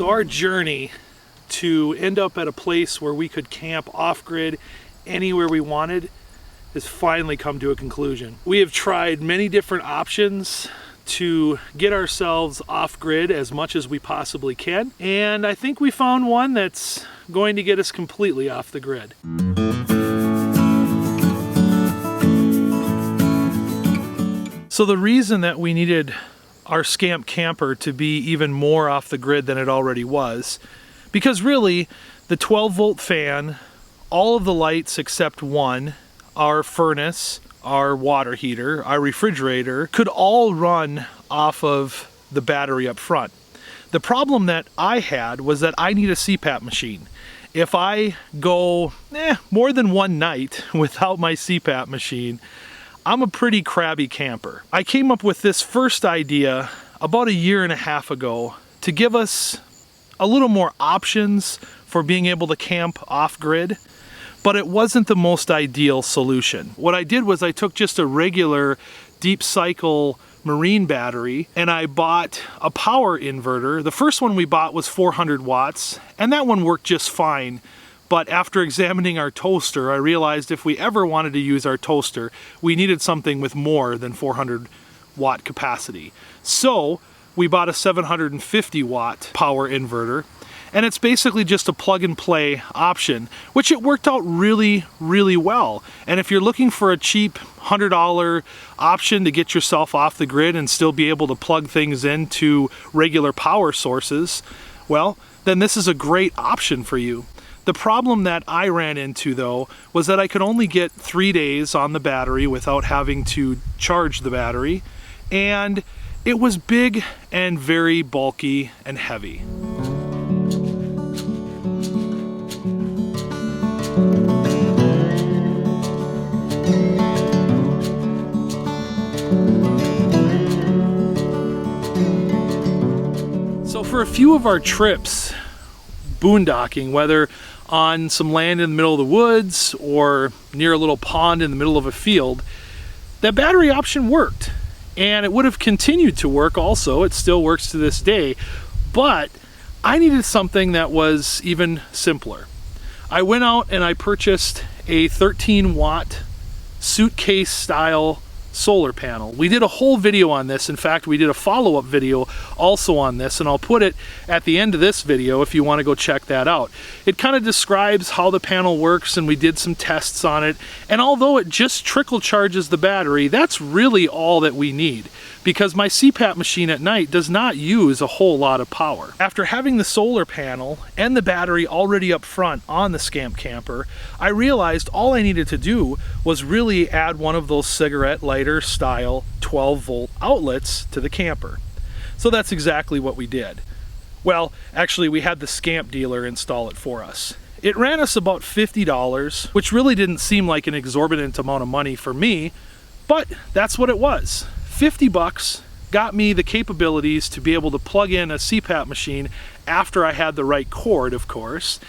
So our journey to end up at a place where we could camp off-grid anywhere we wanted has finally come to a conclusion. We have tried many different options to get ourselves off-grid as much as we possibly can, and I think we found one that's going to get us completely off the grid. So the reason that we needed our Scamp camper to be even more off the grid than it already was, because really the 12-volt fan, all of the lights except one, our furnace, our water heater, our refrigerator, could all run off of the battery up front. The problem that I had was that I need a CPAP machine. If I go more than one night without my CPAP machine, I'm a pretty crabby camper. I came up with this first idea about 1.5 years ago to give us a little more options for being able to camp off-grid, but it wasn't the most ideal solution. What I did was I took just a regular deep cycle marine battery and I bought a power inverter. The first one we bought was 400 watts and that one worked just fine. But after examining our toaster, I realized if we ever wanted to use our toaster, we needed something with more than 400 watt capacity. So we bought a 750 watt power inverter, and it's basically just a plug and play option, which it worked out really, really well. And if you're looking for a cheap $100 option to get yourself off the grid and still be able to plug things into regular power sources, well, then this is a great option for you. The problem that I ran into though was that I could only get 3 days on the battery without having to charge the battery, and it was big and very bulky and heavy. So for a few of our trips boondocking, whether on some land in the middle of the woods or near a little pond in the middle of a field, that battery option worked. And it would have continued to work also. It still works to this day. But I needed something that was even simpler. I went out and I purchased a 13 watt suitcase style solar panel. We did a whole video on this. In fact, we did a follow-up video also on this, and I'll put it at the end of this video if you want to go check that out. It kind of describes how the panel works, and we did some tests on it. And although it just trickle charges the battery, that's really all that we need, because my CPAP machine at night does not use a whole lot of power. After having the solar panel and the battery already up front on the Scamp camper, I realized all I needed to do was really add one of those cigarette lighter style 12-volt outlets to the camper. So that's exactly what we did. Well, actually we had the Scamp dealer install it for us. It ran us about $50, which really didn't seem like an exorbitant amount of money for me, but that's what it was. 50 bucks got me the capabilities to be able to plug in a CPAP machine after I had the right cord, of course,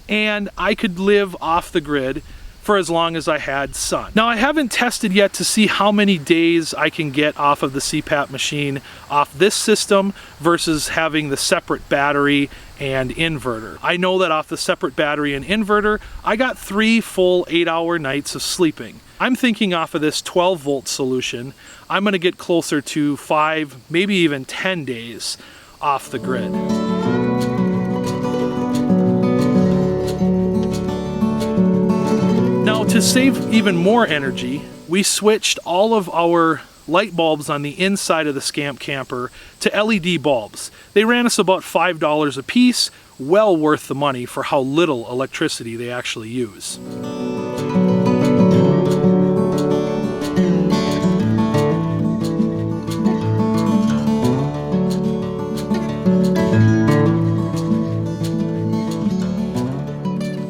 and I could live off the grid for as long as I had sun. Now, I haven't tested yet to see how many days I can get off of the CPAP machine off this system versus having the separate battery and inverter. I know that off the separate battery and inverter, I got 3 full 8-hour nights of sleeping. I'm thinking off of this 12-volt solution, I'm gonna get closer to 5, maybe even 10 days off the grid. Now, to save even more energy, we switched all of our light bulbs on the inside of the Scamp camper to LED bulbs. They ran us about $5 a piece, well worth the money for how little electricity they actually use.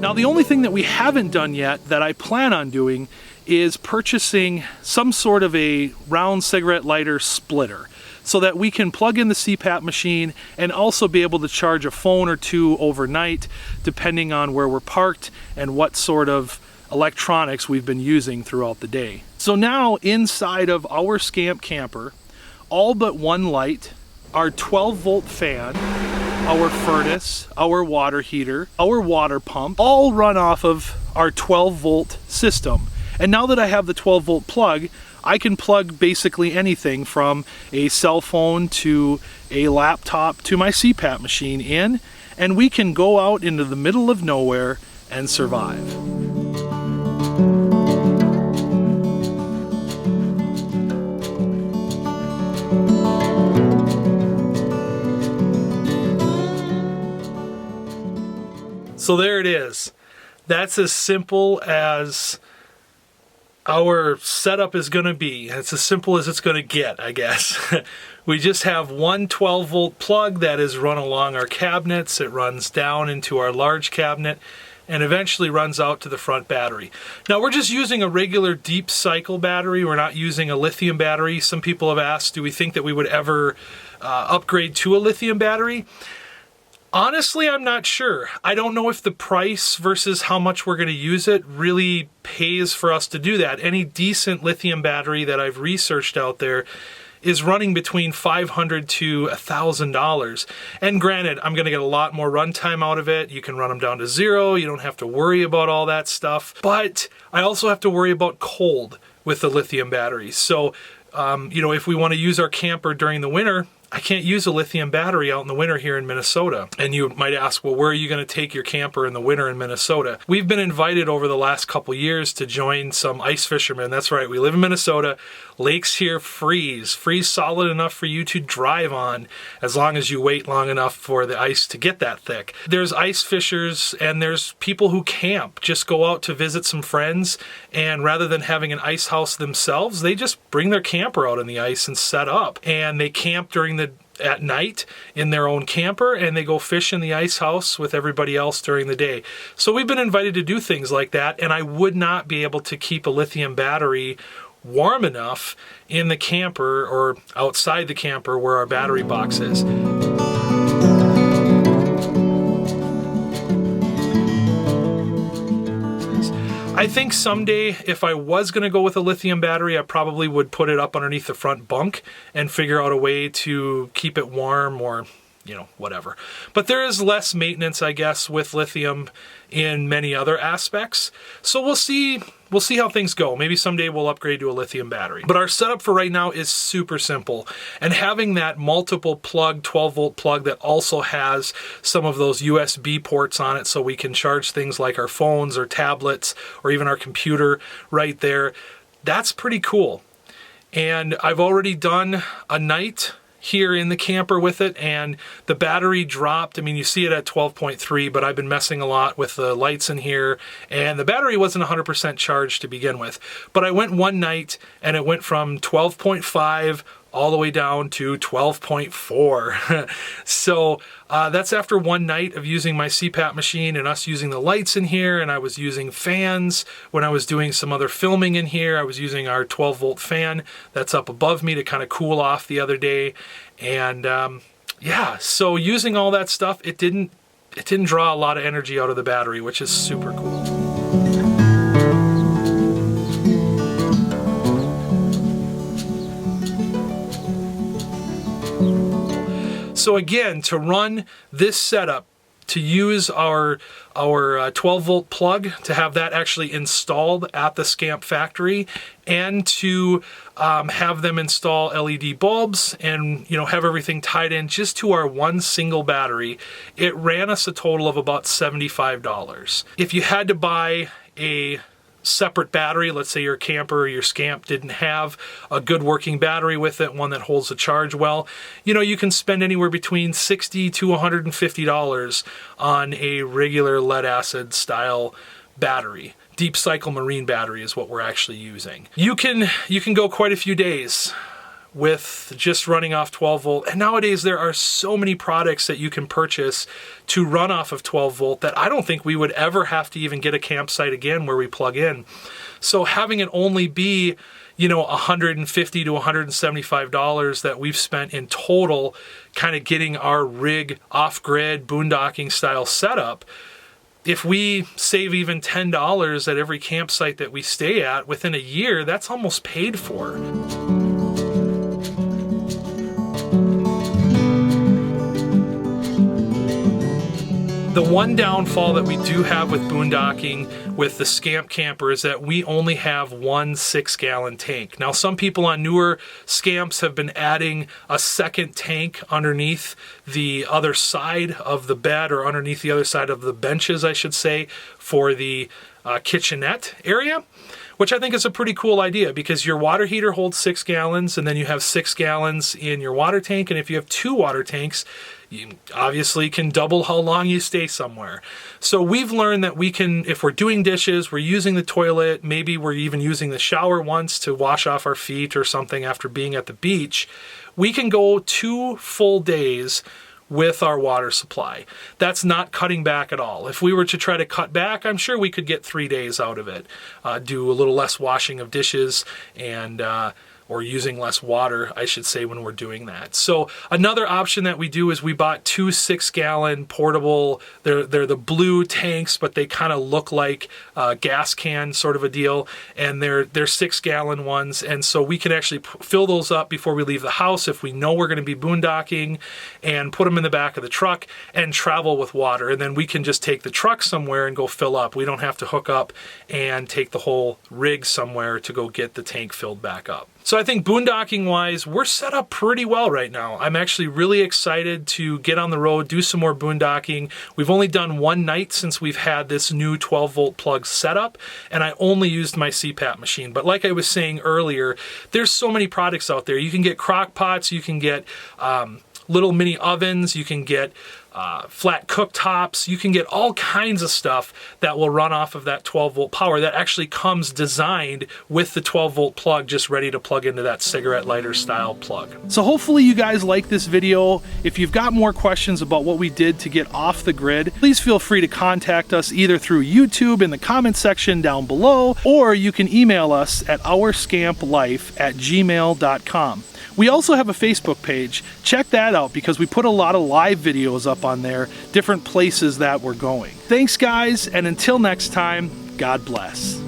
Now, the only thing that we haven't done yet that I plan on doing is purchasing some sort of a round cigarette lighter splitter so that we can plug in the CPAP machine and also be able to charge a phone or two overnight, depending on where we're parked and what sort of electronics we've been using throughout the day. So now inside of our Scamp camper, all but one light, our 12-volt fan, our furnace, our water heater, our water pump, all run off of our 12-volt system. And now that I have the 12-volt plug, I can plug basically anything from a cell phone to a laptop to my CPAP machine in, and we can go out into the middle of nowhere and survive. So there it is. That's as simple as our setup is going to be. It's as simple as it's going to get, I guess. We just have one 12-volt plug that is run along our cabinets. It runs down into our large cabinet and eventually runs out to the front battery. Now we're just using a regular deep cycle battery. We're not using a lithium battery. Some people have asked, do we think that we would ever upgrade to a lithium battery? Honestly, I'm not sure. I don't know if the price versus how much we're going to use it really pays for us to do that. Any decent lithium battery that I've researched out there is running between $500 to $1,000. And granted, I'm going to get a lot more runtime out of it. You can run them down to 0. You don't have to worry about all that stuff. But I also have to worry about cold with the lithium batteries. So, if we want to use our camper during the winter, I can't use a lithium battery out in the winter here in Minnesota. And you might ask, well, where are you going to take your camper in the winter in Minnesota? We've been invited over the last couple years to join some ice fishermen. That's right, we live in Minnesota. Lakes here freeze solid enough for you to drive on as long as you wait long enough for the ice to get that thick. There's ice fishers and there's people who camp, just go out to visit some friends, and rather than having an ice house themselves, they just bring their camper out on the ice and set up. And they camp at night in their own camper, and they go fish in the ice house with everybody else during the day. So we've been invited to do things like that, and I would not be able to keep a lithium battery warm enough in the camper or outside the camper where our battery box is. I think someday, if I was going to go with a lithium battery, I probably would put it up underneath the front bunk and figure out a way to keep it warm, or whatever. But there is less maintenance, I guess, with lithium in many other aspects. So we'll see how things go. Maybe someday we'll upgrade to a lithium battery. But our setup for right now is super simple. And having that multiple plug, 12-volt plug that also has some of those USB ports on it so we can charge things like our phones or tablets or even our computer right there, that's pretty cool. And I've already done a night here in the camper with it, and the battery dropped. I mean, you see it at 12.3, but I've been messing a lot with the lights in here, and the battery wasn't 100% charged to begin with. But I went one night, and it went from 12.5 all the way down to 12.4. So that's after one night of using my CPAP machine and us using the lights in here, and I was using fans when I was doing some other filming in here. I was using our 12-volt fan that's up above me to kind of cool off the other day. And yeah, so using all that stuff, it didn't draw a lot of energy out of the battery, which is super cool. So again, to run this setup, to use our 12-volt plug, to have that actually installed at the Scamp factory, and to have them install LED bulbs and have everything tied in just to our one single battery, it ran us a total of about $75. If you had to buy a separate battery, let's say your camper or your Scamp didn't have a good working battery with it, one that holds the charge well, you can spend anywhere between $60 to $150 on a regular lead acid style battery. Deep cycle marine battery is what we're actually using. You can go quite a few days with just running off 12 volt. And nowadays there are so many products that you can purchase to run off of 12 volt that I don't think we would ever have to even get a campsite again where we plug in. So having it only be, $150 to $175 that we've spent in total kind of getting our rig off-grid boondocking style setup, if we save even $10 at every campsite that we stay at within a year, that's almost paid for. The one downfall that we do have with boondocking with the Scamp camper is that we only have one 6-gallon tank. Now, some people on newer Scamps have been adding a second tank underneath the other side of the bed, or underneath the other side of the benches, I should say, for the kitchenette area, which I think is a pretty cool idea, because your water heater holds 6 gallons and then you have 6 gallons in your water tank. And if you have 2 water tanks, you obviously can double how long you stay somewhere. So we've learned that we can, if we're doing dishes, we're using the toilet, maybe we're even using the shower once to wash off our feet or something after being at the beach, we can go 2 full days with our water supply. That's not cutting back at all. If we were to try to cut back, I'm sure we could get 3 days out of it. Do a little less washing of dishes and or using less water, I should say, when we're doing that. So another option that we do is we bought 2 6-gallon portable, they're the blue tanks, but they kind of look like a gas can sort of a deal, and they're 6-gallon ones, and so we can actually fill those up before we leave the house if we know we're going to be boondocking, and put them in the back of the truck and travel with water, and then we can just take the truck somewhere and go fill up. We don't have to hook up and take the whole rig somewhere to go get the tank filled back up. So I think boondocking wise, we're set up pretty well right now. I'm actually really excited to get on the road, do some more boondocking. We've only done one night since we've had this new 12-volt plug setup, and I only used my CPAP machine. But like I was saying earlier, there's so many products out there. You can get crock pots, you can get little mini ovens, you can get flat cooktops, you can get all kinds of stuff that will run off of that 12-volt power that actually comes designed with the 12-volt plug just ready to plug into that cigarette lighter style plug. So hopefully you guys like this video. If you've got more questions about what we did to get off the grid, please feel free to contact us either through YouTube in the comment section down below, or you can email us at ourscamplife@gmail.com. We also have a Facebook page. Check that out because we put a lot of live videos up on there, different places that we're going. Thanks guys, and until next time, God bless.